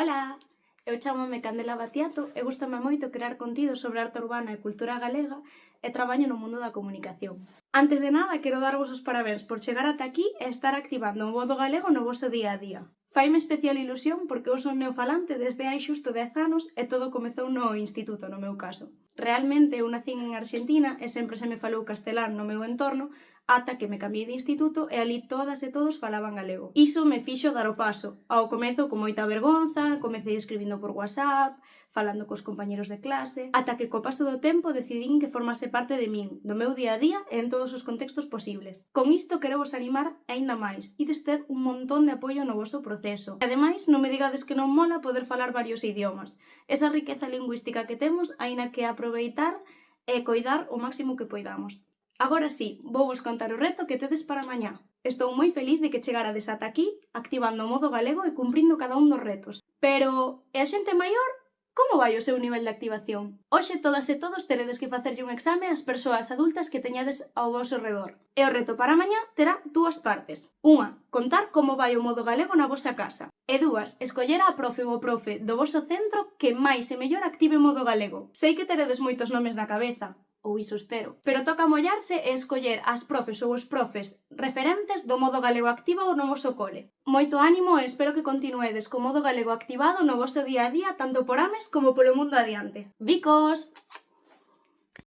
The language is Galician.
Ola! Eu chámome Candela Batiato e gústame moito crear contido sobre arte urbana e cultura galega e traballo no mundo da comunicación. Antes de nada, quero darvos os parabéns por chegar ata aquí e estar activando o modo galego no voso día a día. Faime especial ilusión porque eu son neofalante desde hai xusto 10 anos e todo comezou no instituto, no meu caso. Realmente eu nacín en Argentina e sempre se me falou castelán no meu entorno ata que me cambiei de instituto e ali todas e todos falaban galego. Iso me fixo dar o paso. Ao comezo con moita vergonza, comecei escribindo por WhatsApp, falando cos compañeros de clase, ata que co paso do tempo decidín que formase parte de min, do meu día a día e en todos os contextos posibles. Con isto quero vos animar aínda máis. Ides ter un montón de apoio no voso proceso. E ademais, non me digades que non mola poder falar varios idiomas. Esa riqueza lingüística que temos, aínda que aproveitar e coidar o máximo que poidamos. Agora sí, vou vos contar o reto que tedes para mañá. Estou moi feliz de que chegarades ata aquí, activando o modo galego e cumprindo cada un dos retos. Pero, e a xente maior? Como vai o seu nivel de activación? Hoxe todas e todos teredes que facerlle un exame ás persoas adultas que teñades ao voso redor. E o reto para mañá terá dúas partes. Unha, contar como vai o modo galego na vosa casa. E dúas, escoller a profe ou o profe do voso centro que máis e mellor active o modo galego. Sei que teredes moitos nomes na cabeza, ou iso espero. Pero toca mollarse e escoller as profes ou os profes referentes do modo galego activado no voso cole. Moito ánimo e espero que continuedes co modo galego activado no voso día a día tanto por Ames como polo mundo adiante. Bicos!